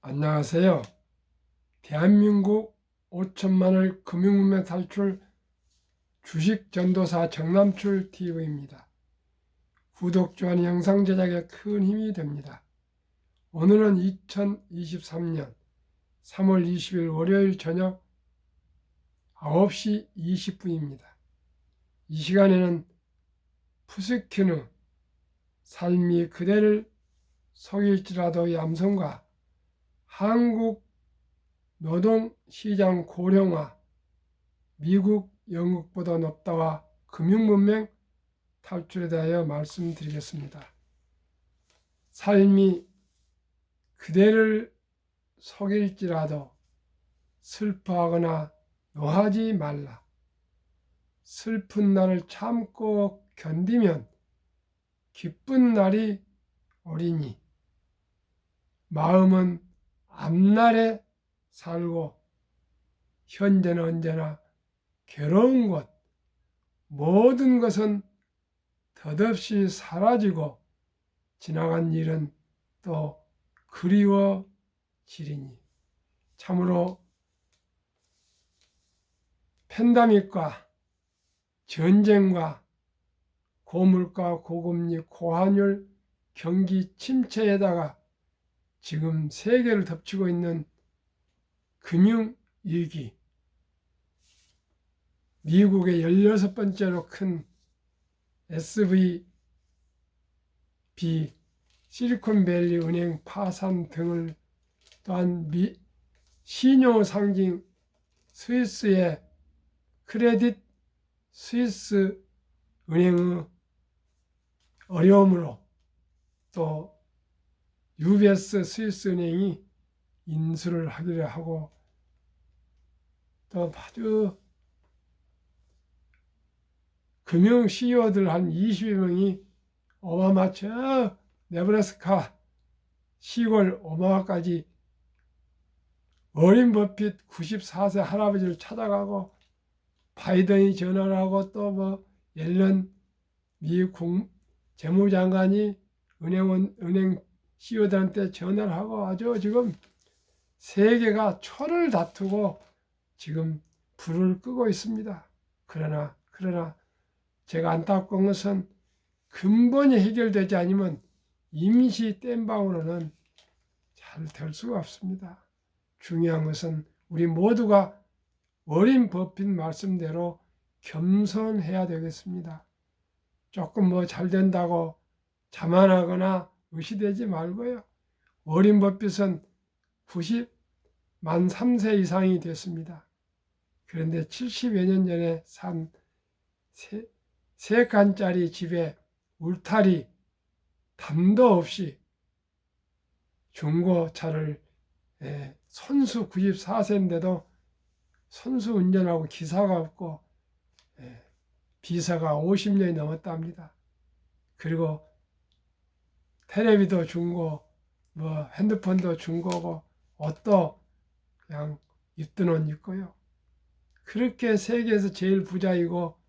안녕하세요. 대한민국 5천만을 금융문명 탈출 주식전도사 정남출 TV입니다. 구독, 좋아요, 영상 제작에 큰 힘이 됩니다. 오늘은 2023년 3월 20일 월요일 저녁 9시 20분입니다. 이 시간에는 푸스키누 삶이 그대를 속일지라도의 암송과 한국 노동시장 고령화, 미국, 영국보다 높다와 금융문명 탈출에 대하여 말씀드리겠습니다. 삶이 그대를 속일지라도 슬퍼하거나 노하지 말라. 슬픈 날을 참고 견디면 기쁜 날이 오리니 마음은 앞날에 살고 현재는 언제나 괴로운 것, 모든 것은 덧없이 사라지고 지나간 일은 또 그리워지리니 참으로 팬데믹과 전쟁과 고물가, 고금리, 고환율, 경기 침체에다가 지금 세계를 덮치고 있는 금융위기, 미국의 16번째로 큰 SVB, 실리콘밸리 은행 파산 등을 또한 신용상징 스위스의 크레딧 스위스 은행의 어려움으로 또 UBS 스위스 은행이 인수를 하기로 하고 또 아주 금융 CEO들 한 20여 명이 오바마 저 네브라스카 시골 오마하까지 워렌 버핏 94세 할아버지를 찾아가고 바이든이 전화를 하고 또 뭐 옐런 미국 재무장관이 은행 CEO들한테 전화를 하고 아주 지금 세계가 초를 다투고 지금 불을 끄고 있습니다. 그러나 제가 안타까운 것은 근본이 해결되지 않으면 임시 땜방으로는 잘 될 수가 없습니다. 중요한 것은 우리 모두가 워렌 버핏 말씀대로 겸손해야 되겠습니다. 조금 뭐 잘 된다고 자만하거나 의시되지 말고요. 워렌 버핏은 90만 3세 이상이 됐습니다. 그런데 70여 년 전에 산 세 칸짜리 집에 울타리 담도 없이 중고차를 선수 94세인데도 선수 운전하고 기사가 없고 비사가 50년이 넘었답니다. 그리고 텔레비도 중고, 뭐 핸드폰도 중고고 옷도 그냥 입던 옷 입고요. 그렇게 세계에서 제일 부자이고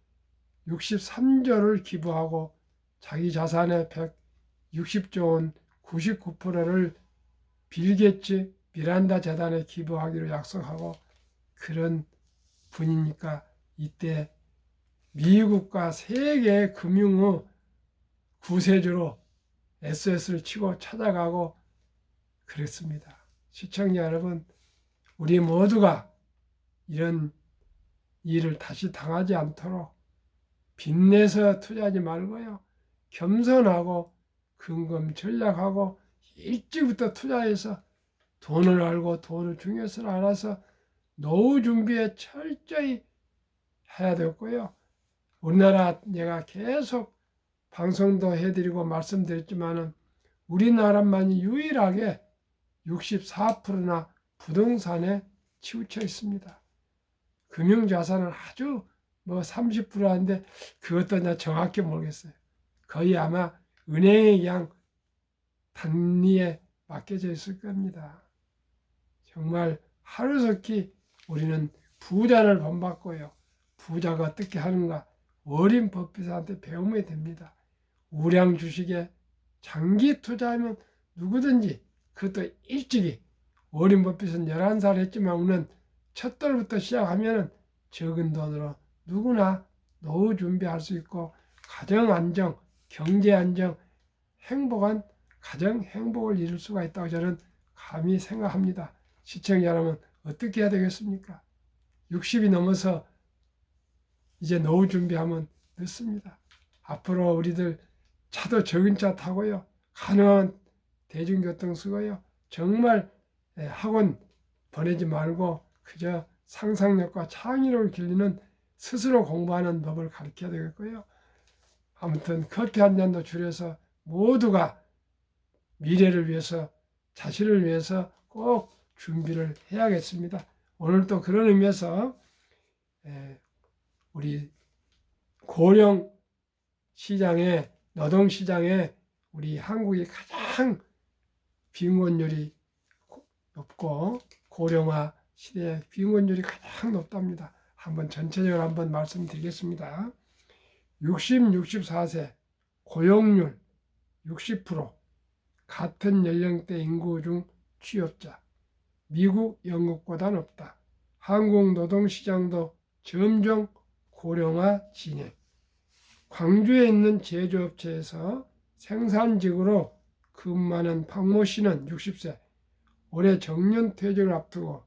63조를 기부하고 자기 자산의 160조 원 99%를 빌 게츠 미란다 재단에 기부하기로 약속하고 그런 분이니까 이때 미국과 세계 금융의 구세주로 SOS를 치고 찾아가고 그랬습니다. 시청자 여러분, 우리 모두가 이런 일을 다시 당하지 않도록 빚내서 투자하지 말고요. 겸손하고 근검 전략하고 일찍부터 투자해서 돈을 알고 돈의 중요성을 알아서 노후 준비에 철저히 해야 되고요. 우리나라 내가 계속 방송도 해드리고 말씀드렸지만은 우리나라만이 유일하게 64%나 부동산에 치우쳐 있습니다. 금융자산은 아주 뭐 30%인데 그것도 나 정확히 모르겠어요. 거의 아마 은행의 그냥 단리에 맡겨져 있을 겁니다. 정말 하루속히 우리는 부자를 본받고요. 부자가 어떻게 하는가 워렌 버핏한테 배우면 됩니다. 우량 주식에 장기 투자하면 누구든지 그것도 일찍이 워렌 버핏은 11살 했지만 우리는 첫 달부터 시작하면 적은 돈으로 누구나 노후 준비할 수 있고 가정 안정, 경제 안정, 행복한 가정 행복을 이룰 수가 있다고 저는 감히 생각합니다. 시청자 여러분 어떻게 해야 되겠습니까? 60이 넘어서 이제 노후 준비하면 늦습니다. 앞으로 우리들 차도 적은 차 타고요. 가능한 대중교통 쓰고요. 정말 학원 보내지 말고 그저 상상력과 창의력을 길리는 스스로 공부하는 법을 가르쳐야 되겠고요. 아무튼 커피 한 잔도 줄여서 모두가 미래를 위해서 자신을 위해서 꼭 준비를 해야겠습니다. 오늘 또 그런 의미에서 우리 고령 시장에 노동 시장에 우리 한국이 가장 빈곤율이 높고 고령화 시대에 빈곤율이 가장 높답니다. 한번 전체적으로 한번 말씀드리겠습니다. 60, 64세 고용률 60%, 같은 연령대 인구 중 취업자, 미국, 영국보다 높다. 한국 노동시장도 점점 고령화 진행. 광주에 있는 제조업체에서 생산직으로 근무하는 박모 씨는 60세, 올해 정년퇴직을 앞두고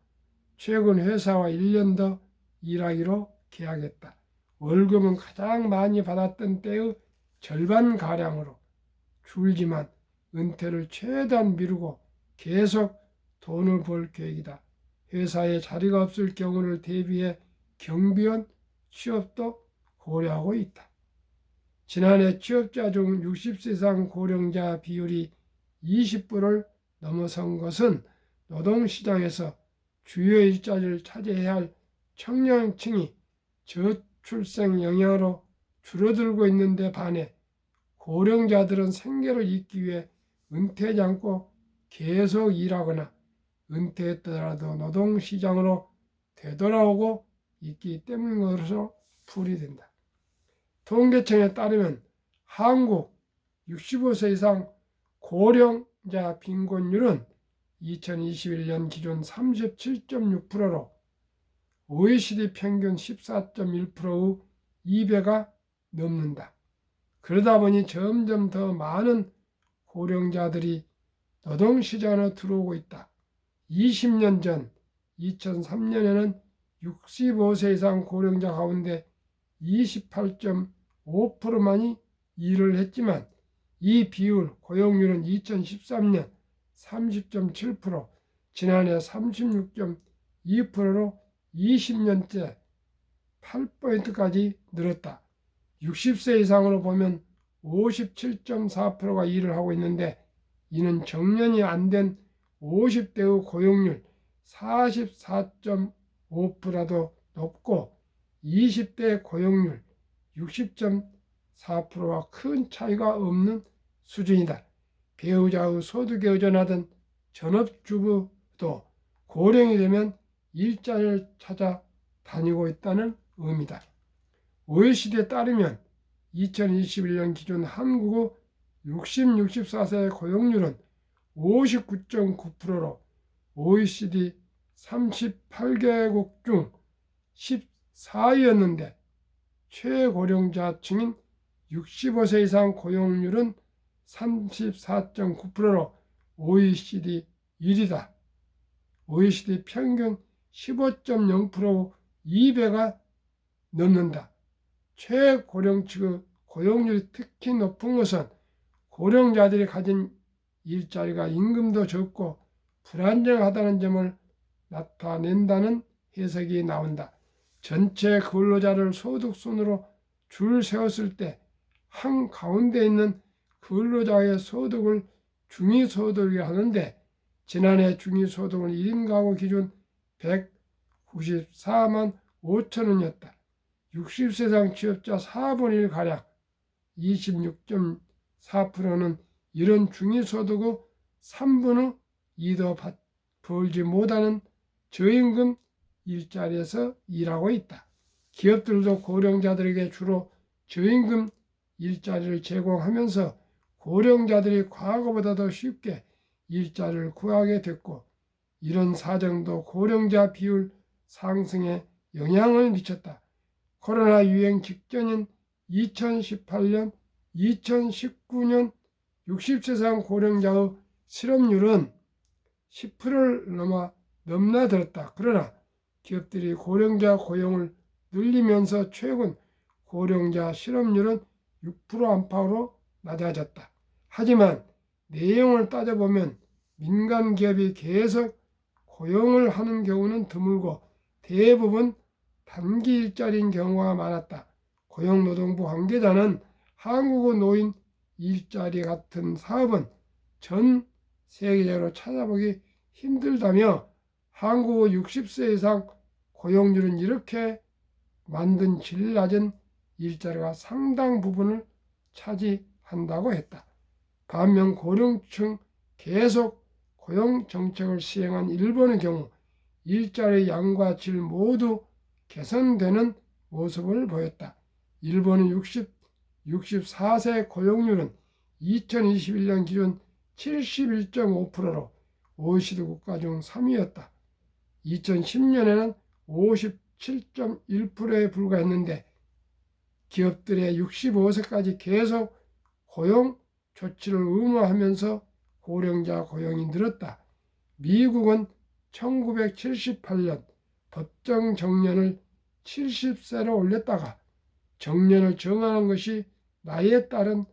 최근 회사와 1년 더 일하기로 계약했다. 월급은 가장 많이 받았던 때의 절반가량으로 줄지만 은퇴를 최대한 미루고 계속 돈을 벌 계획이다. 회사에 자리가 없을 경우를 대비해 경비원 취업도 고려하고 있다. 지난해 취업자 중 60세 이상 고령자 비율이 20%를 넘어선 것은 노동시장에서 주요 일자리를 차지해야 할 청년층이 저출생 영향으로 줄어들고 있는데 반해 고령자들은 생계를 잇기 위해 은퇴하지 않고 계속 일하거나 은퇴했더라도 노동시장으로 되돌아오고 있기 때문인 것으로 풀이된다. 통계청에 따르면 한국 65세 이상 고령자 빈곤율은 2021년 기준 37.6%로 OECD 평균 14.1%의 2배가 넘는다. 그러다 보니 점점 더 많은 고령자들이 노동시장으로 들어오고 있다. 20년 전 2003년에는 65세 이상 고령자 가운데 28.5%만이 일을 했지만 이 비율 고용률은 2013년 30.7%, 지난해 36.2%로 20년째 8포인트까지 늘었다. 60세 이상으로 보면 57.4%가 일을 하고 있는데 이는 정년이 안 된 50대의 고용률 44.5%도 높고 20대 고용률 60.4%와 큰 차이가 없는 수준이다. 배우자의 소득에 의존하던 전업주부도 고령이 되면 일자리를 찾아 다니고 있다는 의미다. OECD에 따르면 2021년 기준 한국의 60, 64세 고용률은 59.9%로 OECD 38개국 중 14위였는데 최고령자층인 65세 이상 고용률은 34.9%로 OECD 1위다. OECD 평균 15.0% 2배가 넘는다. 최고령층의 고용률이 특히 높은 것은 고령자들이 가진 일자리가 임금도 적고 불안정하다는 점을 나타낸다는 해석이 나온다. 전체 근로자를 소득순으로 줄 세웠을 때 한가운데 있는 근로자의 소득을 중위소득이라고 하는데 지난해 중위소득은 1인 가구 기준 194만 5천 원이었다. 60세 이상 취업자 4분의 1가량 26.4%는 이런 중위소득의 3분의 2도 벌지 못하는 저임금 일자리에서 일하고 있다. 기업들도 고령자들에게 주로 저임금 일자리를 제공하면서 고령자들이 과거보다 더 쉽게 일자리를 구하게 됐고 이런 사정도 고령자 비율 상승에 영향을 미쳤다. 코로나 유행 직전인 2018년, 2019년 60세 이상 고령자의 실업률은 10%를 넘나들었다. 그러나 기업들이 고령자 고용을 늘리면서 최근 고령자 실업률은 6% 안팎으로 낮아졌다. 하지만 내용을 따져보면 민간 기업이 계속 고용을 하는 경우는 드물고 대부분 단기 일자리인 경우가 많았다. 고용노동부 관계자는 한국의 노인 일자리 같은 사업은 전 세계적으로 찾아보기 힘들다며 한국의 60세 이상 고용률은 이렇게 만든 질 낮은 일자리가 상당 부분을 차지한다고 했다. 반면 고령층 계속 고용 정책을 시행한 일본의 경우 일자리 양과 질 모두 개선되는 모습을 보였다. 일본의 64세 고용률은 2021년 기준 71.5%로 OECD 국가 중 3위였다. 2010년에는 57.1%에 불과했는데 기업들의 65세까지 계속 고용 조치를 의무화하면서 고령자 고용이 늘었다. 미국은 1978년 법정 정년을 70세로 올렸다가 정년을 정하는 것이 나이에 따른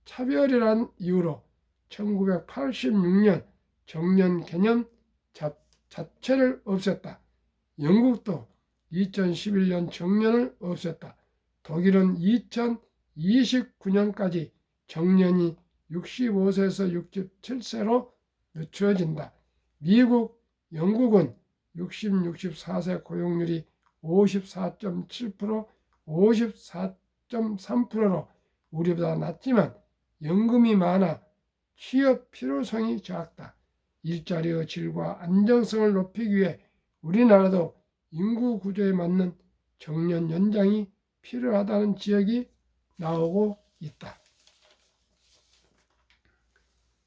차별이라는 이유로 1986년 정년 개념 자체를 없앴다. 영국도 2011년 정년을 없앴다. 독일은 2029년까지 정년이 65세에서 67세로 늦춰진다. 미국, 영국은 64세 고용률이 54.7%, 54.3%로 우리보다 낮지만 연금이 많아 취업 필요성이 작다. 일자리의 질과 안정성을 높이기 위해 우리나라도 인구 구조에 맞는 정년 연장이 필요하다는 지적이 나오고 있다.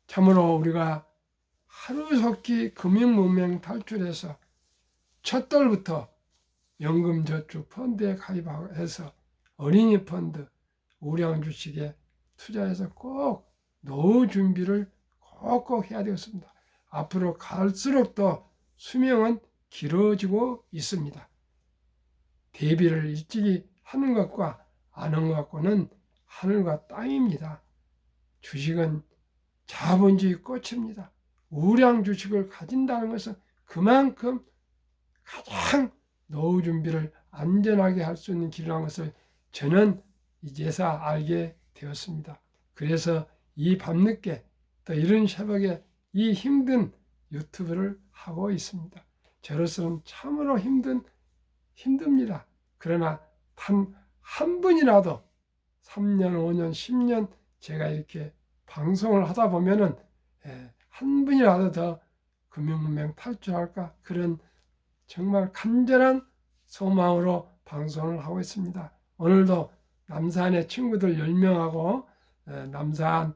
참으로 우리가 하루속히 금융문맹 탈출해서 첫돌부터 연금저축펀드에 가입해서 어린이 펀드, 우량 주식에 투자해서 꼭 노후 준비를 꼭꼭 해야 되겠습니다. 앞으로 갈수록 더 수명은 길어지고 있습니다. 대비를 일찍이 하는 것과 안 하는 것과는 하늘과 땅입니다. 주식은 자본주의 꽃입니다. 우량 주식을 가진다는 것은 그만큼 가장 노후 준비를 안전하게 할 수 있는 길이라는 것을 저는 이제서 알게 되었습니다. 그래서 이 밤늦게 또 이른 새벽에 이 힘든 유튜브를 하고 있습니다. 저로서는 참으로 힘듭니다. 그러나 단 한 분이라도 3년, 5년, 10년 제가 이렇게 방송을 하다 보면은 한 분이라도 더 금융문맹 탈출할까 그런 정말 간절한 소망으로 방송을 하고 있습니다. 오늘도 남산의 친구들 10명하고 남산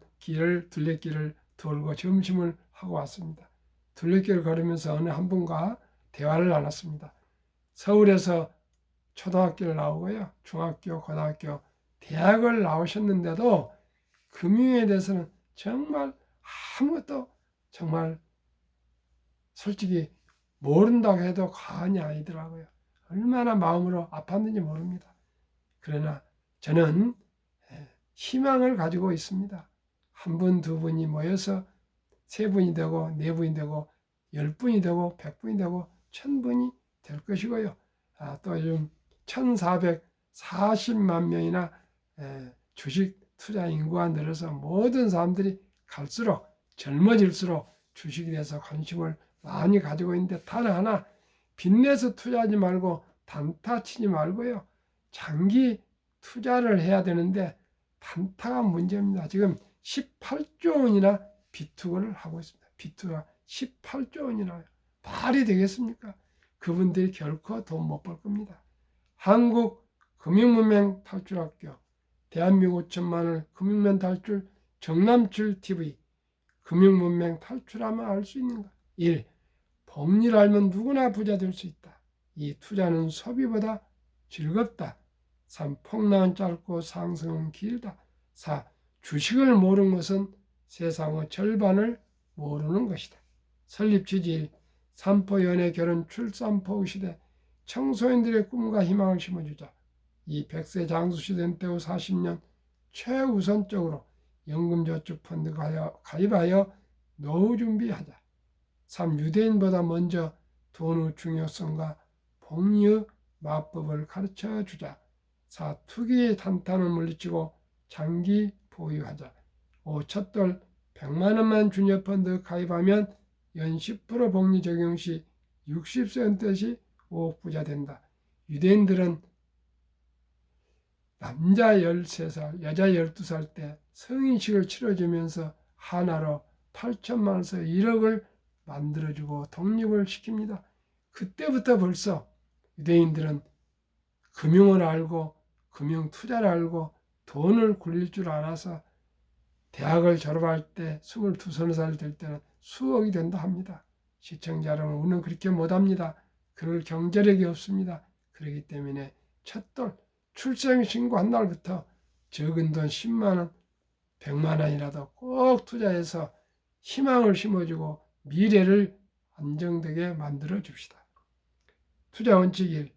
둘레길을 돌고 점심을 하고 왔습니다. 둘레길을 걸으면서 어느 한 분과 대화를 나눴습니다. 서울에서 초등학교를 나오고요. 중학교, 고등학교, 대학을 나오셨는데도 금융에 대해서는 정말 아무것도 정말 솔직히 모른다고 해도 과언이 아니더라고요. 얼마나 마음으로 아팠는지 모릅니다. 그러나 저는 희망을 가지고 있습니다. 한 분, 두 분이 모여서 세 분이 되고, 네 분이 되고, 10분이 되고, 100분이 되고, 1000분이 될 것이고요. 또 요즘 1440만 명이나 주식 투자 인구가 늘어서 모든 사람들이 갈수록 젊어질수록 주식에 대해서 관심을 많이 가지고 있는데 단 하나 빚내서 투자하지 말고 단타 치지 말고요. 장기 투자를 해야 되는데 단타가 문제입니다. 지금 18조 원이나 비투고를 하고 있습니다. 비투가 18조 원이나 말이 되겠습니까? 그분들이 결코 돈 못 벌 겁니다. 한국 금융문맹 탈출학교, 대한민국 5천만을 금융문 탈출 정남출 TV, 금융문맹 탈출하면 알 수 있는가? 1. 복리를 알면 누구나 부자 될 수 있다. 2. 투자는 소비보다 즐겁다. 3. 폭락은 짧고 상승은 길다. 4. 주식을 모르는 것은 세상의 절반을 모르는 것이다. 설립 취지 1. 산포 연애 결혼 출산포 시대 청소년들의 꿈과 희망을 심어주자. 2. 100세 장수시된 때후 40년 최우선적으로 연금저축펀드 가입하여 노후 준비하자. 3. 유대인보다 먼저 돈의 중요성과 복리의 마법을 가르쳐주자. 4. 투기의 탄탄을 물리치고 장기 보유하자. 5. 첫돌 100만 원만 주녀펀드 가입하면 연 10% 복리 적용 시 60세 은퇴 시 5억 부자 된다. 유대인들은 남자 13살, 여자 12살 때 성인식을 치러주면서 하나로 8천만 원에서 1억을 만들어주고 독립을 시킵니다. 그때부터 벌써 유대인들은 금융을 알고 금융 투자를 알고 돈을 굴릴 줄 알아서 대학을 졸업할 때 22, 23살 될 때는 수억이 된다 합니다. 시청자 여러분, 우리는 그렇게 못합니다. 그럴 경제력이 없습니다. 그렇기 때문에 첫돌 출생신고한 날부터 적은 돈 10만 원, 100만 원이라도 꼭 투자해서 희망을 심어주고 미래를 안정되게 만들어 줍시다. 투자 원칙 1.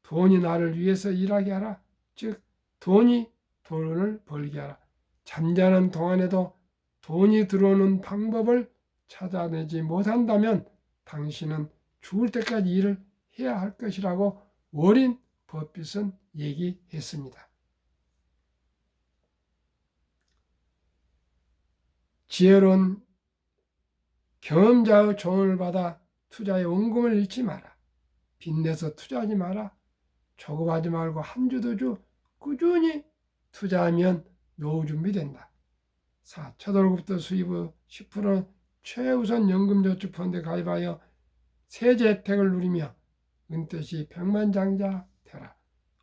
돈이 나를 위해서 일하게 하라. 즉 돈이 돈을 벌게 하라. 잠자는 동안에도 돈이 들어오는 방법을 찾아내지 못한다면 당신은 죽을 때까지 일을 해야 할 것이라고 워린 버핏은 얘기했습니다. 지혜로운 경험자의 조언을 받아 투자의 원금을 잃지 마라. 빚내서 투자하지 마라. 조급하지 말고 한 주 두 주 꾸준히 투자하면 노후 준비된다. 4. 첫 월급부터 수입의 10%는 최우선 연금저축펀드에 가입하여 세제 혜택을 누리며 은퇴 시 백만장자 되라.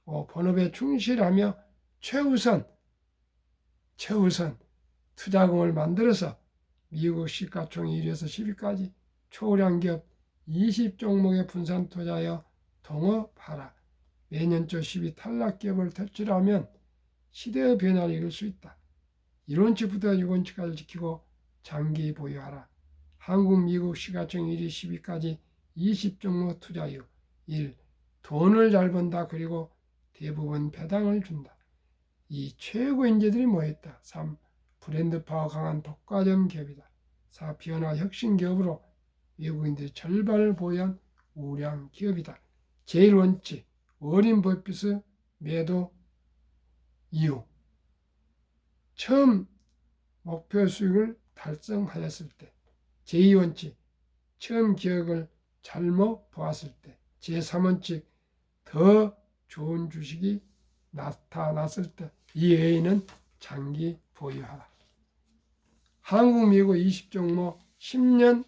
5. 본업에 충실하며 최우선 투자금을 만들어서 미국 시가총 1위에서 10위까지 초우량 기업 20종목에 분산 투자하여 동업하라. 매년 초 10위 탈락 기업을 퇴출하면 시대의 변화를 이룰 수 있다. 1원칙부터 6원칙까지 지키고 장기 보유하라. 한국, 미국 시가총 1위 10위까지 20종목 투자유. 1. 돈을 잘 번다. 그리고 대부분 배당을 준다. 2. 최고 인재들이 모였다. 3. 브랜드 파워 강한 독과점 기업이다. 4. 변화 혁신 기업으로 외국인들의 절반을 보유한 우량 기업이다. 제1원칙 워린 버핏의 매도 이유. 처음 목표 수익을 달성하였을 때. 제2원칙 처음 기업을 잘못 보았을 때. 제3원칙 더 좋은 주식이 나타났을 때. 이 외에는 장기 보유하라. 한국, 미국 20종목 10년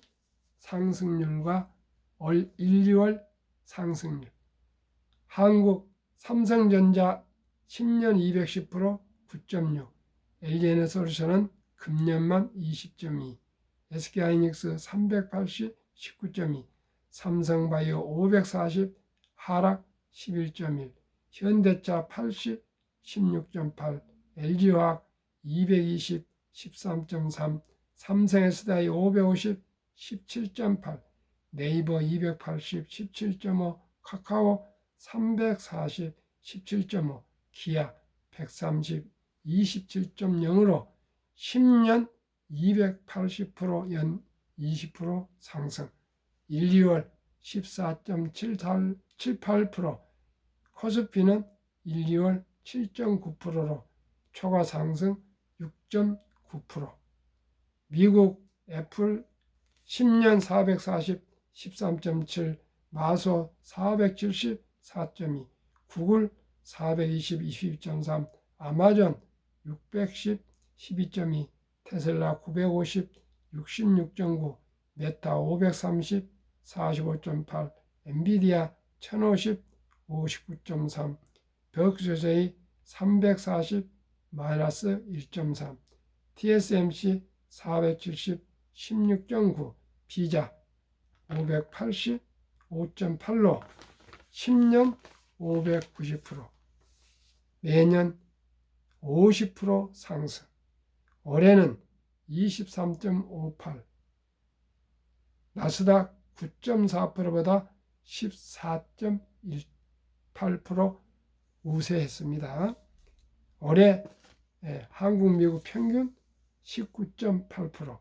상승률과 올 1, 2월 상승률. 한국 삼성전자 10년 210% 9.6, LG에너솔루션은 금년만 20.2, SK하이닉스 380 19.2, 삼성바이오 540 하락 11.1, 현대차 80 16.8, LG화학 220 13.3, 삼성SDI 550 17.8, 네이버 280 17.5, 카카오 340 17.5, 기아 130 27.0으로 10년 280% 연 20% 상승. 1, 2월 14.78%, 코스피는 1, 2월 7.9%로 초과 상승 6.9%. 미국 애플 10년 440 13.7, 마소 470 4.2, 구글 420 22.3, 아마존 610 12.2, 테슬라 950 66.9, 메타 530 45.8, 엔비디아 1050 59.3, 벽스세이 340 마이너스 1.3, TSMC 470 16.9, 비자 585.8로 10년 590%, 매년 50% 상승. 올해는 23.58, 나스닥 9.4%보다 14.18% 우세했습니다. 올해 한국 미국 평균 19.8%,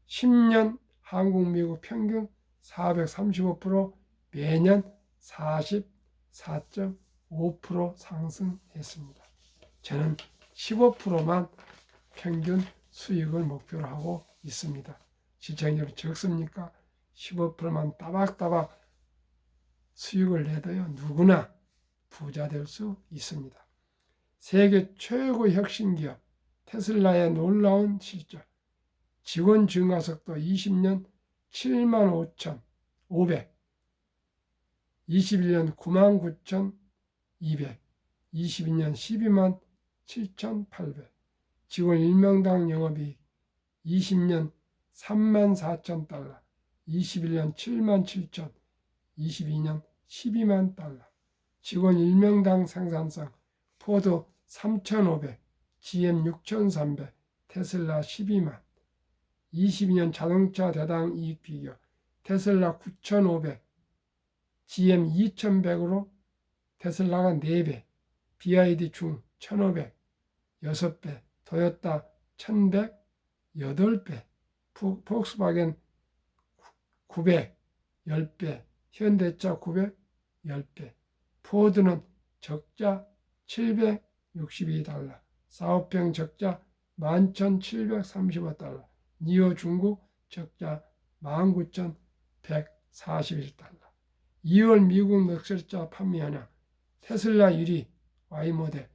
10년 한국 미국 평균 435%, 매년 44.5% 상승했습니다. 저는 15%만 평균 수익을 목표로 하고 있습니다. 시청률이 적습니까? 15%만 따박따박 수익을 내도요, 누구나 부자 될 수 있습니다. 세계 최고 혁신기업 테슬라의 놀라운 실적, 직원 증가 속도 20년 75,500, 21년 99,200, 22년 127,800, 직원 1명당 영업이익 20년 34,000달러, 21년 77,000, 22년 12만 달러, 직원 1명당 생산성 포드 3,500, GM 6,300, 테슬라 12만, 22년 자동차 대당 이익 비교 테슬라 9,500, GM 2,100으로 테슬라가 4배, BYD 중 1,500, 6배, 토요타 1,100, 8배, 폭스바겐 900, 10배, 현대차 900, 10배, 포드는 적자 762달러, 사업평 적자 11,735달러, 니오 중국 적자 19,141달러. 2월 미국 넉살자 판매 현황, 테슬라 1위 Y모델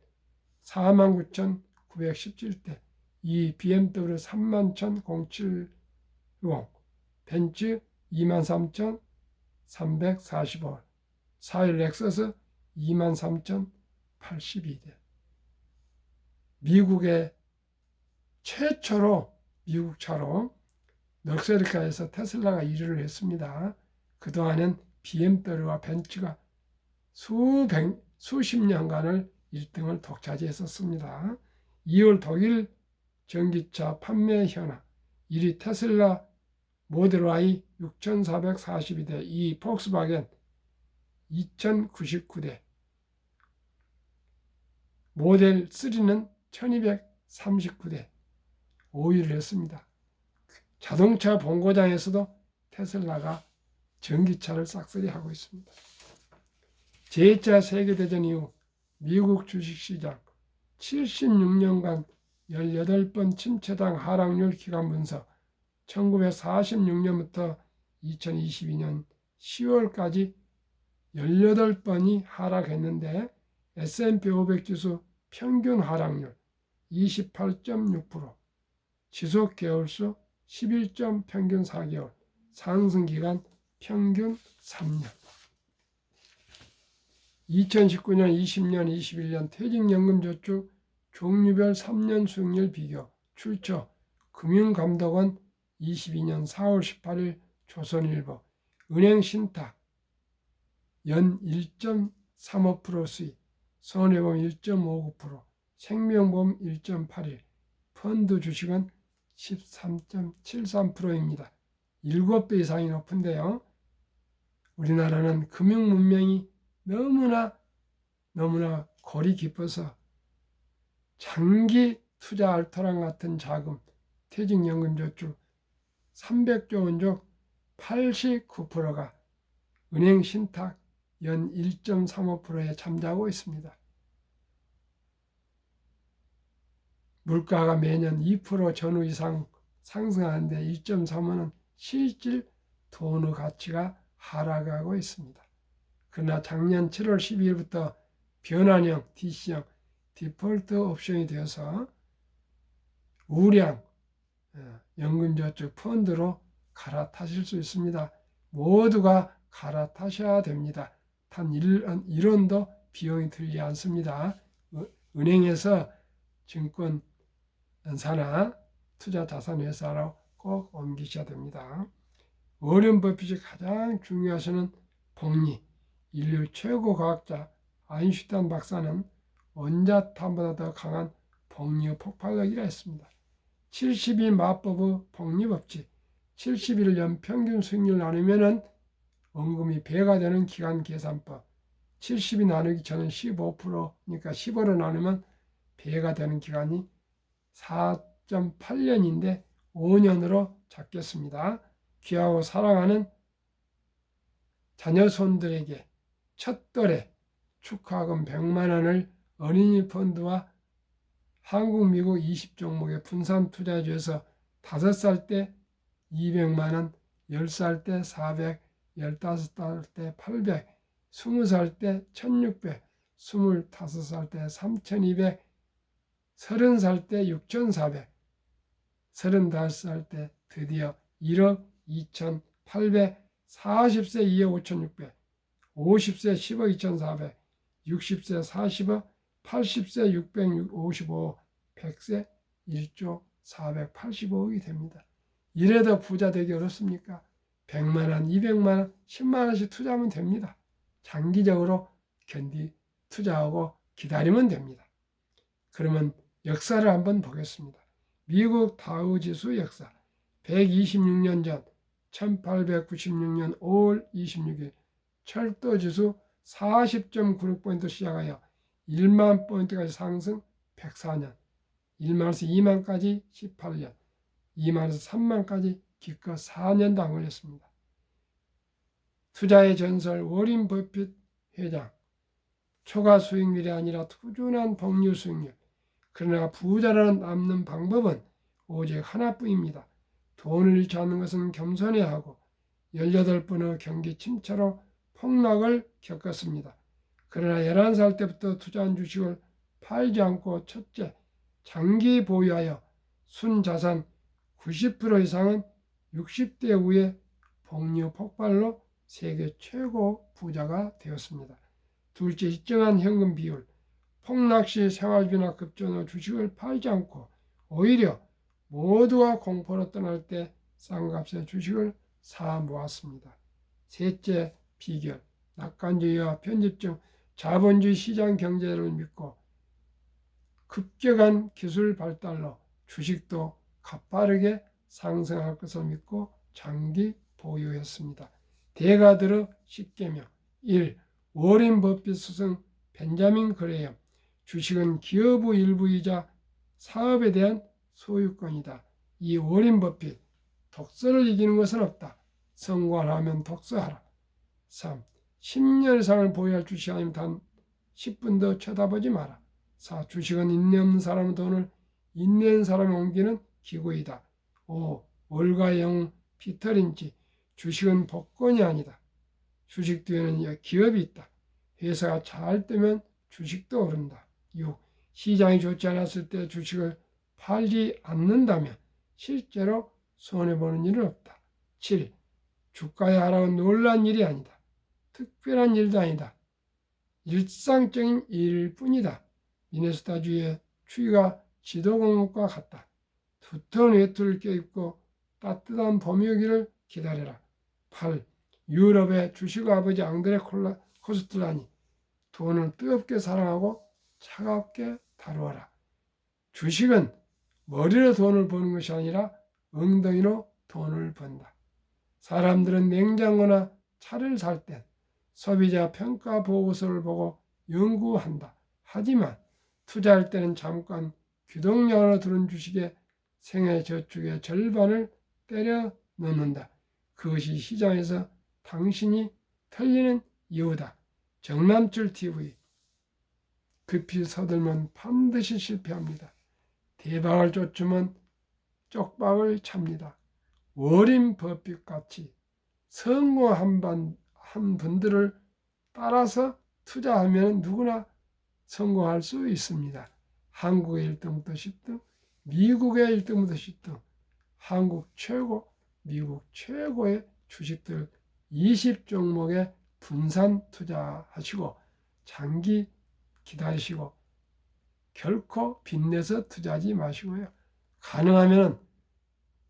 49,917대, 2위 BMW 31,070, 벤츠 23,345, 4위 렉서스 23,082대. 미국의 최초로 미국 차로 럭셔리카에서 테슬라가 1위를 했습니다. 그동안은 BMW와 벤츠가 수십 년간을 1등을 독차지했었습니다. 2월 독일 전기차 판매 현황, 1위 테슬라 모델 Y 6,442대, 2위 폭스바겐 2,099대, 모델 3는 1,239대, 5위를 했습니다. 자동차 본고장에서도 테슬라가 전기차를 싹쓸이하고 있습니다. 제2차 세계대전 이후 미국 주식시장 76년간 18번 침체당 하락률 기간 분석, 1946년부터 2022년 10월까지 18번이 하락했는데 S&P 500 지수 평균 하락률 28.6%, 지속 개월수 11점 평균 4개월, 상승 기간 평균 3년. 2019년, 20년, 21년 퇴직연금저축 종류별 3년 수익률 비교, 출처 금융감독원 22년 4월 18일 조선일보, 은행신탁 연 1.35% 수익, 손해보험 1.59%, 생명보험 1.81%, 펀드 주식은 13.73%입니다. 7배 이상이 높은데요. 우리나라는 금융문명이 너무나 골이 깊어서 장기 투자 알토란 같은 자금, 퇴직연금저축 300조 원 중 89%가 은행 신탁 연 1.35%에 잠자고 있습니다. 물가가 매년 2% 전후 이상 상승하는데 1.35는 실질 돈의 가치가 하락하고 있습니다. 그러나 작년 7월 12일부터 변환형 DC형 디폴트 옵션이 되어서 우량 연금저축 펀드로 갈아타실 수 있습니다. 모두가 갈아타셔야 됩니다. 단 1원도 비용이 들지 않습니다. 은행에서 증권사나 투자자산회사로 꼭 옮기셔야 됩니다. 워렌 버핏이 가장 중요하시는 복리, 인류 최고 과학자 아인슈타인 박사는 원자탄보다 더 강한 복리의 폭발력이라 했습니다. 72 마법의 복리 법칙, 71년 평균 수익률 나누면 원금이 배가 되는 기간 계산법, 70이 나누기 전은 15%니까 15로 나누면 배가 되는 기간이 4.8년인데 5년으로 잡겠습니다. 귀하고 사랑하는 자녀 손들에게 첫돌에 축하금 100만 원을 어린이 펀드와 한국, 미국 20종목에 분산 투자해 줘서 5살 때 200만 원, 10살 때 400, 15살 때 800, 20살 때 1600, 25살 때 3200, 30살 때 6400, 35살 때 드디어 1억 2800, 40세 2억 5600, 50세 10억 2400, 60세 40억, 80세 655, 100세 1조 485억이 됩니다. 이래도 부자 되기 어렵습니까? 100만 원, 200만 원, 10만 원씩 투자하면 됩니다. 장기적으로 투자하고 기다리면 됩니다. 그러면 역사를 한번 보겠습니다. 미국 다우지수 역사 126년 전 1896년 5월 26일 철도지수 40.96포인트 시작하여 1만 포인트까지 상승 104년, 1만에서 2만까지 18년, 2만에서 3만까지 기껏 4년도 안 걸렸습니다. 투자의 전설 워렌 버핏 회장, 초과 수익률이 아니라 꾸준한 복리 수익률. 그러나 부자라는 남는 방법은 오직 하나뿐입니다. 돈을 잃지 않는 것은 겸손해야 하고 18번의 경기 침체로 폭락을 겪었습니다. 그러나 11살 때부터 투자한 주식을 팔지 않고 첫째, 장기 보유하여 순자산 90% 이상은 60대 후에 복리 폭발로 세계 최고 부자가 되었습니다. 둘째, 일정한 현금 비율. 폭락시 생활비나 급전의 주식을 팔지 않고 오히려 모두가 공포로 떠날 때 싼 값의 주식을 사 모았습니다. 셋째, 비결. 낙관주의와 편집증, 자본주의 시장 경제를 믿고 급격한 기술 발달로 주식도 가파르게 상승할 것을 믿고 장기 보유했습니다. 대가들의 10계명 1. 워렌 버핏 스승 벤자민 그레엄. 주식은 기업의 일부이자 사업에 대한 소유권이다. 2. 워렌 버핏. 독서를 이기는 것은 없다. 성공하면 독서하라. 3. 10년 이상을 보유할 주식 아니면 단 10분도 쳐다보지 마라. 4. 주식은 인내 없는 사람의 돈을 인내 있는 사람에 옮기는 기구이다. 5. 월가 영웅 피터 린치. 주식은 복권이 아니다. 주식 뒤에는 기업이 있다. 회사가 잘 뜨면 주식도 오른다. 6. 시장이 좋지 않았을 때 주식을 팔지 않는다면 실제로 손해보는 일은 없다. 7. 주가의 하락은 놀란 일이 아니다. 특별한 일도 아니다. 일상적인 일일 뿐이다. 미네소타주의 추위가 지도공원과 같다. 두터운 외투를 껴입고 따뜻한 봄이 오기를 기다려라. 8. 유럽의 주식 아버지 앙드레 코스틀라니. 돈을 뜨겁게 사랑하고 차갑게 다루어라. 주식은 머리로 돈을 버는 것이 아니라 엉덩이로 돈을 번다. 사람들은 냉장고나 차를 살 땐 소비자 평가 보고서를 보고 연구한다. 하지만 투자할 때는 잠깐 귀동량으로 들은 주식의 생애 저축의 절반을 때려 넣는다. 그것이 시장에서 당신이 털리는 이유다. 정남출 TV. 급히 서들면 반드시 실패합니다. 대박을 쫓으면 쪽박을 찹니다. 워렌 버핏 같이 성공한 분들을 따라서 투자하면 누구나 성공할 수 있습니다. 한국의 1등부터 10등, 미국의 1등부터 10등, 한국 최고, 미국 최고의 주식들 20종목에 분산 투자하시고 장기 기다리시고 결코 빚내서 투자하지 마시고요. 가능하면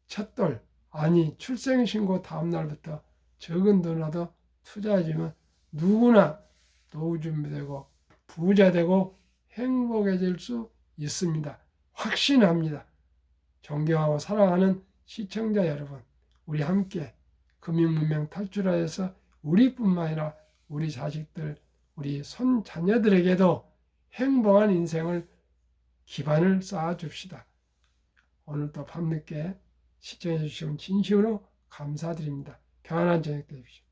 첫돌 아니 출생신고 다음날부터 적은 돈이라도 투자해주면 누구나 노후 준비되고 부자 되고 행복해질 수 있습니다. 확신합니다. 존경하고 사랑하는 시청자 여러분, 우리 함께 금융문명 탈출하여서 우리뿐만 아니라 우리 자식들, 우리 손자녀들에게도 행복한 인생을 기반을 쌓아줍시다. 오늘도 밤늦게 시청해 주시면 진심으로 감사드립니다. 평안한 저녁 되십시오.